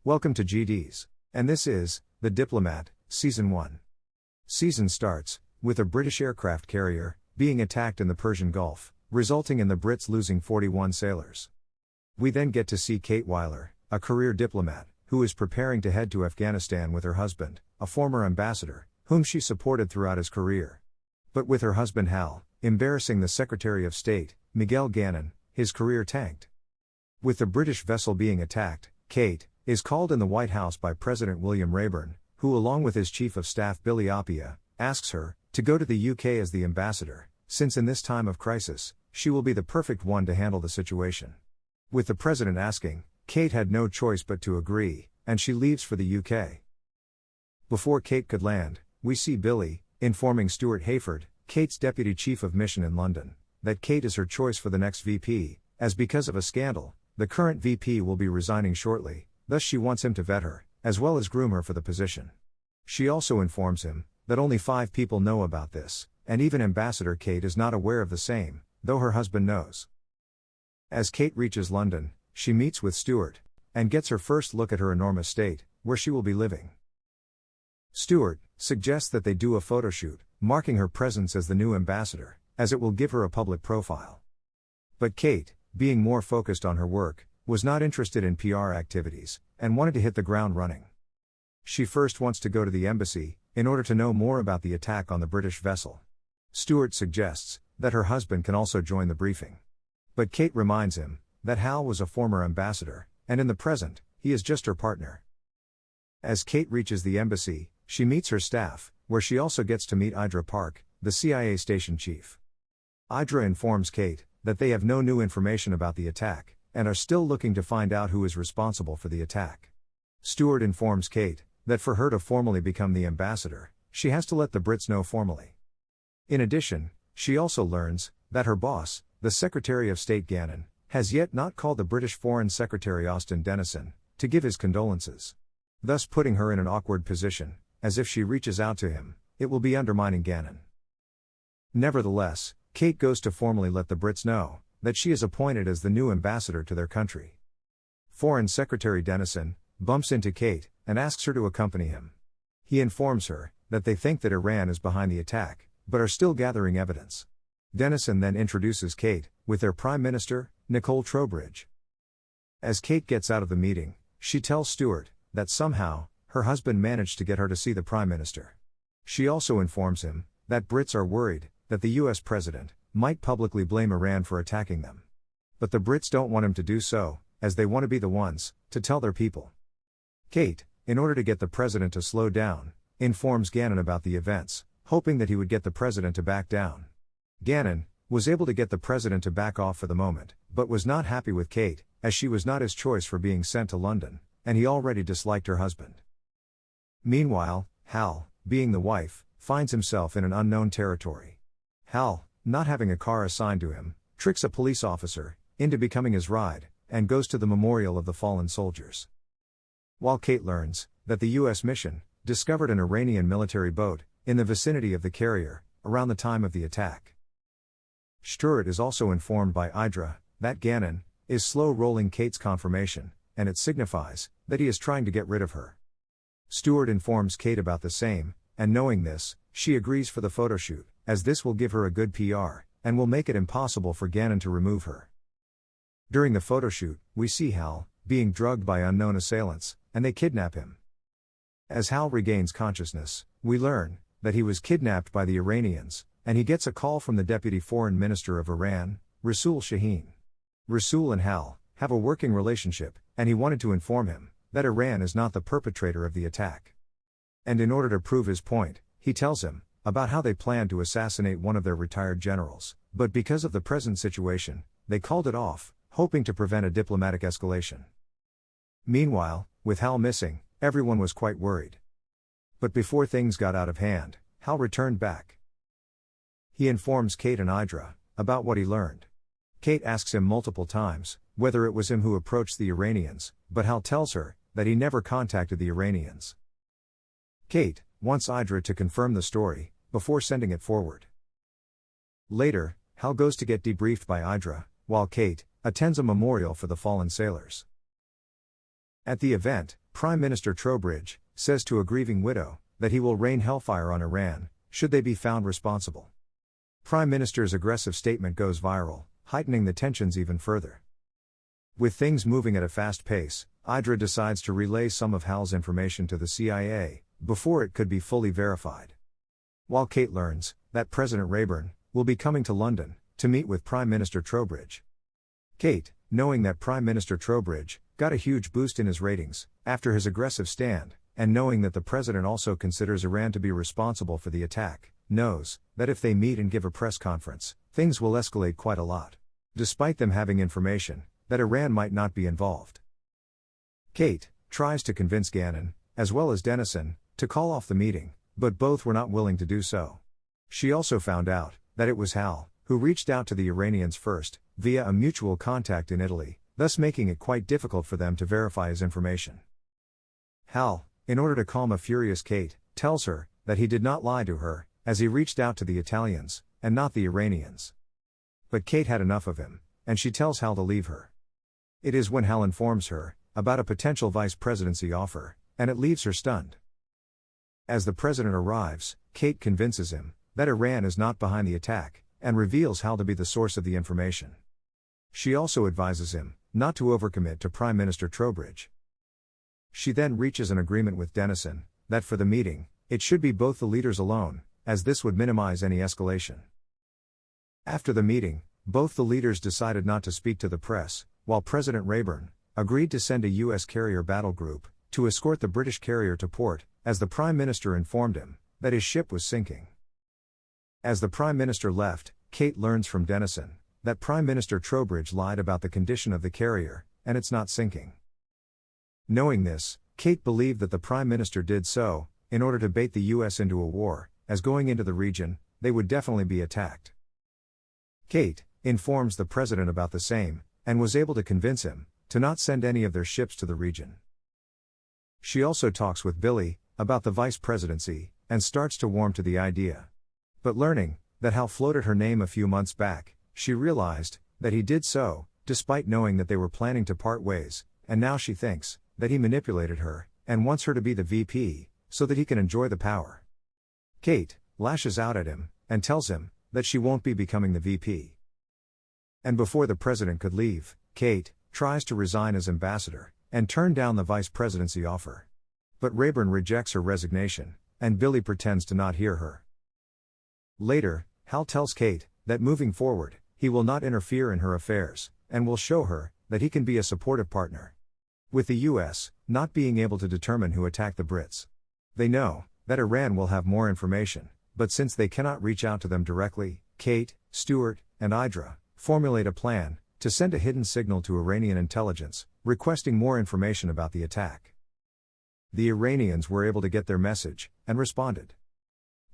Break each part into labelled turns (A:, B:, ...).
A: Welcome to GDs. And this is The Diplomat, Season 1. Season starts with a British aircraft carrier being attacked in the Persian Gulf, resulting in the Brits losing 41 sailors. We then get to see Kate Wyler, a career diplomat, who is preparing to head to Afghanistan with her husband, a former ambassador, whom she supported throughout his career. But with her husband Hal, embarrassing the Secretary of State, Miguel Gannon, his career tanked. With the British vessel being attacked, Kate is called in the White House by President William Rayburn, who along with his Chief of Staff Billy Appia, asks her to go to the UK as the ambassador, since in this time of crisis, she will be the perfect one to handle the situation. With the President asking, Kate had no choice but to agree, and she leaves for the UK. Before Kate could land, we see Billy informing Stuart Hayford, Kate's Deputy Chief of Mission in London, that Kate is her choice for the next VP, as because of a scandal, the current VP will be resigning shortly, thus she wants him to vet her, as well as groom her for the position. She also informs him that only 5 people know about this, and even Ambassador Kate is not aware of the same, though her husband knows. As Kate reaches London, she meets with Stuart, and gets her first look at her enormous estate, where she will be living. Stuart suggests that they do a photo shoot, marking her presence as the new ambassador, as it will give her a public profile. But Kate, being more focused on her work, was not interested in PR activities, and wanted to hit the ground running. She first wants to go to the embassy, in order to know more about the attack on the British vessel. Stuart suggests that her husband can also join the briefing. But Kate reminds him that Hal was a former ambassador, and in the present, he is just her partner. As Kate reaches the embassy, she meets her staff, where she also gets to meet Idra Park, the CIA station chief. Idra informs Kate that they have no new information about the attack, and are still looking to find out who is responsible for the attack. Stuart informs Kate that for her to formally become the ambassador, she has to let the Brits know formally. In addition, she also learns that her boss, the Secretary of State Gannon, has yet not called the British Foreign Secretary Austin Dennison to give his condolences, thus putting her in an awkward position, as if she reaches out to him, it will be undermining Gannon. Nevertheless, Kate goes to formally let the Brits know that she is appointed as the new ambassador to their country. Foreign Secretary Dennison bumps into Kate and asks her to accompany him. He informs her that they think that Iran is behind the attack, but are still gathering evidence. Dennison then introduces Kate with their Prime Minister, Nicole Trowbridge. As Kate gets out of the meeting, she tells Stuart that somehow, her husband managed to get her to see the Prime Minister. She also informs him that Brits are worried that the US President might publicly blame Iran for attacking them. But the Brits don't want him to do so, as they want to be the ones to tell their people. Kate, in order to get the President to slow down, informs Gannon about the events, hoping that he would get the President to back down. Gannon was able to get the President to back off for the moment, but was not happy with Kate, as she was not his choice for being sent to London, and he already disliked her husband. Meanwhile, Hal, being the wife, finds himself in an unknown territory. Hal, not having a car assigned to him, tricks a police officer into becoming his ride, and goes to the memorial of the fallen soldiers. While Kate learns that the US mission discovered an Iranian military boat in the vicinity of the carrier around the time of the attack. Stuart is also informed by Idra that Gannon is slow-rolling Kate's confirmation, and it signifies that he is trying to get rid of her. Stuart informs Kate about the same, and knowing this, she agrees for the photo shoot, as this will give her a good PR, and will make it impossible for Gannon to remove her. During the photo shoot, we see Hal being drugged by unknown assailants, and they kidnap him. As Hal regains consciousness, we learn that he was kidnapped by the Iranians, and he gets a call from the Deputy Foreign Minister of Iran, Rasul Shaheen. Rasul and Hal have a working relationship, and he wanted to inform him that Iran is not the perpetrator of the attack. And in order to prove his point, he tells him about how they planned to assassinate one of their retired generals, but because of the present situation, they called it off, hoping to prevent a diplomatic escalation. Meanwhile, with Hal missing, everyone was quite worried. But before things got out of hand, Hal returned back. He informs Kate and Idra about what he learned. Kate asks him multiple times whether it was him who approached the Iranians, but Hal tells her that he never contacted the Iranians. Kate wants Idra to confirm the story before sending it forward. Later, Hal goes to get debriefed by Idra, while Kate attends a memorial for the fallen sailors. At the event, Prime Minister Trowbridge says to a grieving widow that he will rain hellfire on Iran should they be found responsible. Prime Minister's aggressive statement goes viral, heightening the tensions even further. With things moving at a fast pace, Idra decides to relay some of Hal's information to the CIA before it could be fully verified. While Kate learns that President Rayburn will be coming to London to meet with Prime Minister Trowbridge. Kate, knowing that Prime Minister Trowbridge got a huge boost in his ratings after his aggressive stand, and knowing that the president also considers Iran to be responsible for the attack, knows that if they meet and give a press conference, things will escalate quite a lot. Despite them having information that Iran might not be involved. Kate tries to convince Gannon, as well as Dennison, to call off the meeting, but both were not willing to do so. She also found out that it was Hal who reached out to the Iranians first, via a mutual contact in Italy, thus making it quite difficult for them to verify his information. Hal, in order to calm a furious Kate, tells her that he did not lie to her, as he reached out to the Italians, and not the Iranians. But Kate had enough of him, and she tells Hal to leave her. It is when Hal informs her about a potential vice presidency offer, and it leaves her stunned. As the president arrives, Kate convinces him that Iran is not behind the attack, and reveals Hal to be the source of the information. She also advises him not to overcommit to Prime Minister Trowbridge. She then reaches an agreement with Dennison that for the meeting, it should be both the leaders alone, as this would minimize any escalation. After the meeting, both the leaders decided not to speak to the press, while President Rayburn agreed to send a U.S. carrier battle group to escort the British carrier to port, as the Prime Minister informed him that his ship was sinking. As the Prime Minister left, Kate learns from Dennison that Prime Minister Trowbridge lied about the condition of the carrier, and it's not sinking. Knowing this, Kate believed that the Prime Minister did so in order to bait the U.S. into a war, as going into the region, they would definitely be attacked. Kate informs the President about the same, and was able to convince him to not send any of their ships to the region. She also talks with Billy about the vice presidency, and starts to warm to the idea. But learning that Hal floated her name a few months back, she realized that he did so, despite knowing that they were planning to part ways, and now she thinks that he manipulated her, and wants her to be the VP, so that he can enjoy the power. Kate lashes out at him, and tells him that she won't be becoming the VP. And before the president could leave, Kate tries to resign as ambassador, and turn down the vice presidency offer. But Rayburn rejects her resignation, and Billy pretends to not hear her. Later, Hal tells Kate that moving forward, he will not interfere in her affairs, and will show her that he can be a supportive partner. With the US not being able to determine who attacked the Brits. They know that Iran will have more information, but since they cannot reach out to them directly, Kate, Stuart, and Idra formulate a plan to send a hidden signal to Iranian intelligence, requesting more information about the attack. The Iranians were able to get their message, and responded.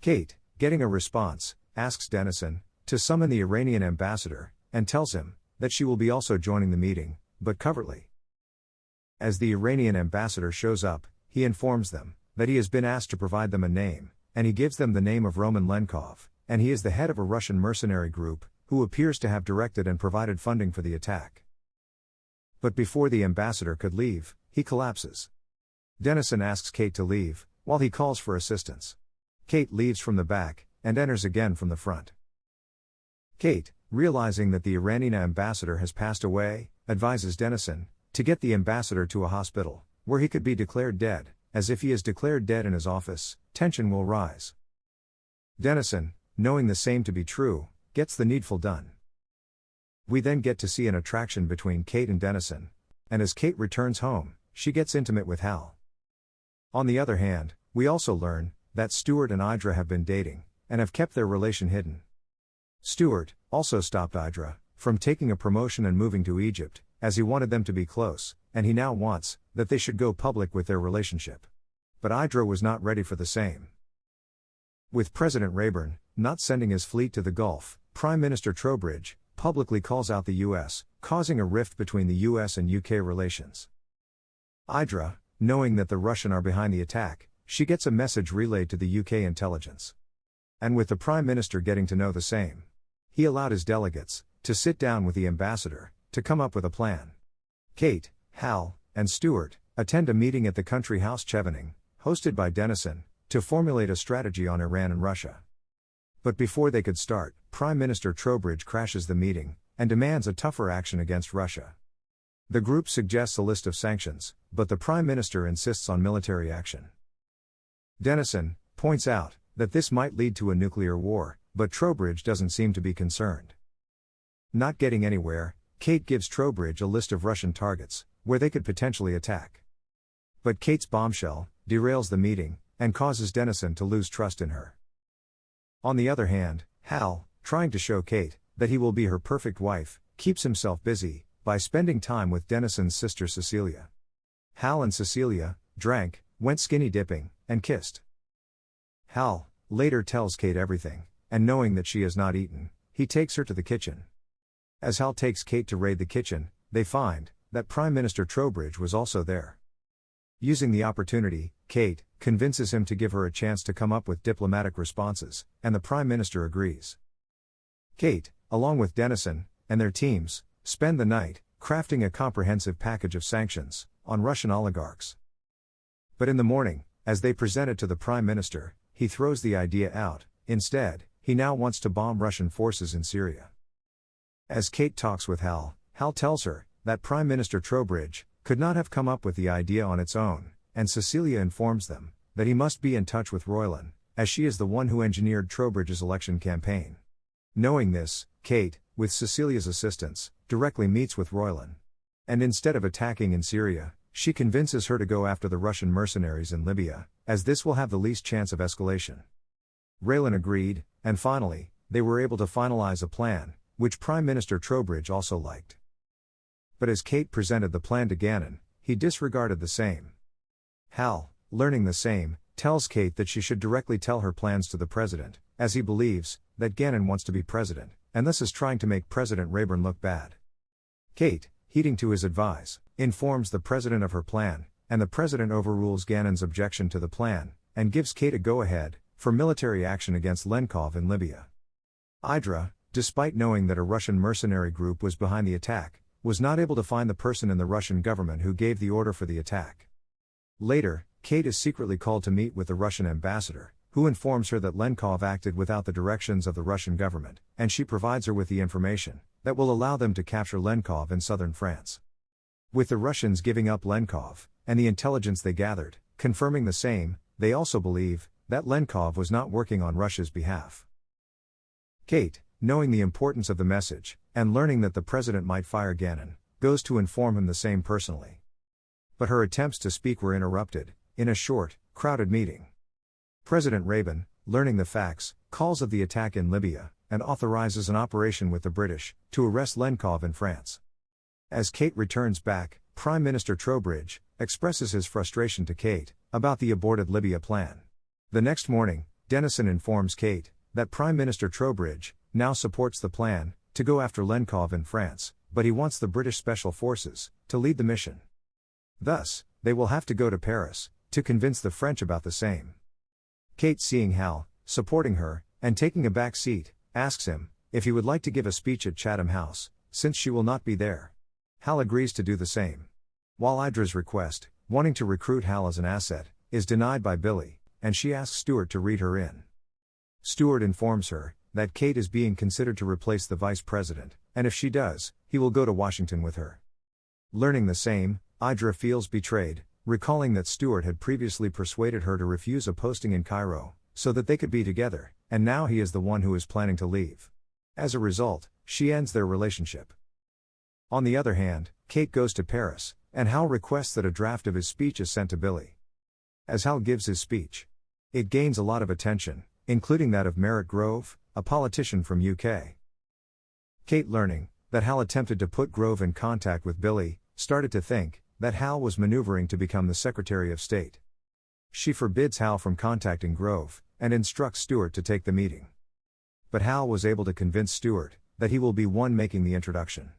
A: Kate, getting a response, asks Dennison to summon the Iranian ambassador, and tells him that she will be also joining the meeting, but covertly. As the Iranian ambassador shows up, he informs them that he has been asked to provide them a name, and he gives them the name of Roman Lenkov, and he is the head of a Russian mercenary group, who appears to have directed and provided funding for the attack. But before the ambassador could leave, he collapses. Dennison asks Kate to leave, while he calls for assistance. Kate leaves from the back, and enters again from the front. Kate, realizing that the Iranian ambassador has passed away, advises Dennison to get the ambassador to a hospital, where he could be declared dead, as if he is declared dead in his office, tension will rise. Dennison, knowing the same to be true, gets the needful done. We then get to see an attraction between Kate and Dennison, and as Kate returns home, she gets intimate with Hal. On the other hand, we also learn that Stuart and Idra have been dating, and have kept their relation hidden. Stuart also stopped Idra from taking a promotion and moving to Egypt, as he wanted them to be close, and he now wants that they should go public with their relationship. But Idra was not ready for the same. With President Rayburn not sending his fleet to the Gulf, Prime Minister Trowbridge publicly calls out the US, causing a rift between the US and UK relations. Idra, knowing that the Russian are behind the attack, she gets a message relayed to the UK intelligence. And with the Prime Minister getting to know the same, he allowed his delegates to sit down with the ambassador to come up with a plan. Kate, Hal, and Stuart attend a meeting at the country house Chevening, hosted by Denison, to formulate a strategy on Iran and Russia. But before they could start, Prime Minister Trowbridge crashes the meeting, and demands a tougher action against Russia. The group suggests a list of sanctions, but the Prime Minister insists on military action. Denison points out that this might lead to a nuclear war, but Trowbridge doesn't seem to be concerned. Not getting anywhere, Kate gives Trowbridge a list of Russian targets, where they could potentially attack. But Kate's bombshell derails the meeting, and causes Denison to lose trust in her. On the other hand, Hal, trying to show Kate that he will be her perfect wife, keeps himself busy by spending time with Denison's sister Cecilia. Hal and Cecilia drank, went skinny dipping, and kissed. Hal later tells Kate everything, and knowing that she has not eaten, he takes her to the kitchen. As Hal takes Kate to raid the kitchen, they find that Prime Minister Trowbridge was also there. Using the opportunity, Kate convinces him to give her a chance to come up with diplomatic responses, and the Prime Minister agrees. Kate, along with Denison and their teams, spend the night crafting a comprehensive package of sanctions on Russian oligarchs. But in the morning, as they present it to the Prime Minister, he throws the idea out. Instead, he now wants to bomb Russian forces in Syria. As Kate talks with Hal, Hal tells her that Prime Minister Trowbridge could not have come up with the idea on its own, and Cecilia informs them that he must be in touch with Roylan, as she is the one who engineered Trowbridge's election campaign. Knowing this, Kate, with Cecilia's assistance, directly meets with Roylan. And instead of attacking in Syria, she convinces her to go after the Russian mercenaries in Libya, as this will have the least chance of escalation. Roylan agreed, and finally, they were able to finalize a plan, which Prime Minister Trowbridge also liked. But as Kate presented the plan to Gannon, he disregarded the same. Hal, learning the same, tells Kate that she should directly tell her plans to the president, as he believes that Gannon wants to be president, and thus is trying to make President Rayburn look bad. Kate, heeding to his advice, informs the president of her plan, and the president overrules Gannon's objection to the plan, and gives Kate a go-ahead for military action against Lenkov in Libya. Idra, despite knowing that a Russian mercenary group was behind the attack, was not able to find the person in the Russian government who gave the order for the attack. Later, Kate is secretly called to meet with the Russian ambassador, who informs her that Lenkov acted without the directions of the Russian government, and she provides her with the information that will allow them to capture Lenkov in southern France. With the Russians giving up Lenkov, and the intelligence they gathered confirming the same, they also believe that Lenkov was not working on Russia's behalf. Kate, knowing the importance of the message, and learning that the president might fire Gannon, goes to inform him the same personally. But her attempts to speak were interrupted in a short, crowded meeting. President Rabin, learning the facts, calls of the attack in Libya, and authorizes an operation with the British to arrest Lenkov in France. As Kate returns back, Prime Minister Trowbridge expresses his frustration to Kate about the aborted Libya plan. The next morning, Denison informs Kate that Prime Minister Trowbridge now supports the plan to go after Lenkov in France, but he wants the British Special Forces to lead the mission. Thus, they will have to go to Paris to convince the French about the same. Kate, seeing Hal supporting her and taking a back seat, asks him if he would like to give a speech at Chatham House, since she will not be there. Hal agrees to do the same. While Idra's request, wanting to recruit Hal as an asset, is denied by Billy, and she asks Stuart to read her in. Stuart informs her that Kate is being considered to replace the vice president, and if she does, he will go to Washington with her. Learning the same, Idra feels betrayed, recalling that Stuart had previously persuaded her to refuse a posting in Cairo, so that they could be together, and now he is the one who is planning to leave. As a result, she ends their relationship. On the other hand, Kate goes to Paris, and Hal requests that a draft of his speech is sent to Billy. As Hal gives his speech, it gains a lot of attention, including that of Merritt Grove, a politician from UK. Kate, learning that Hal attempted to put Grove in contact with Billy, started to think that Hal was maneuvering to become the Secretary of State. She forbids Hal from contacting Grove, and instructs Stuart to take the meeting. But Hal was able to convince Stuart that he will be one making the introduction.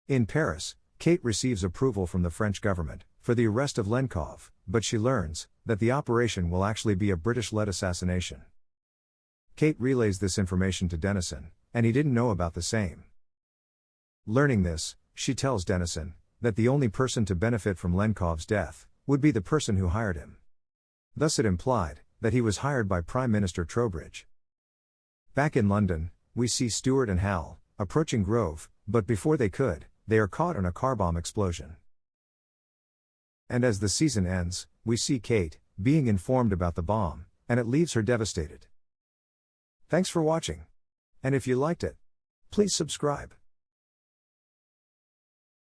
A: In Paris, Kate receives approval from the French government for the arrest of Lenkov, but she learns that the operation will actually be a British-led assassination. Kate relays this information to Denison, and he didn't know about the same. Learning this, she tells Denison that the only person to benefit from Lenkov's death would be the person who hired him. Thus it implied that he was hired by Prime Minister Trowbridge. Back in London, we see Stuart and Hal approaching Grove, but before they could, they are caught in a car bomb explosion. And as the season ends, we see Kate being informed about the bomb, and it leaves her devastated. Thanks for watching. And if you liked it, please subscribe.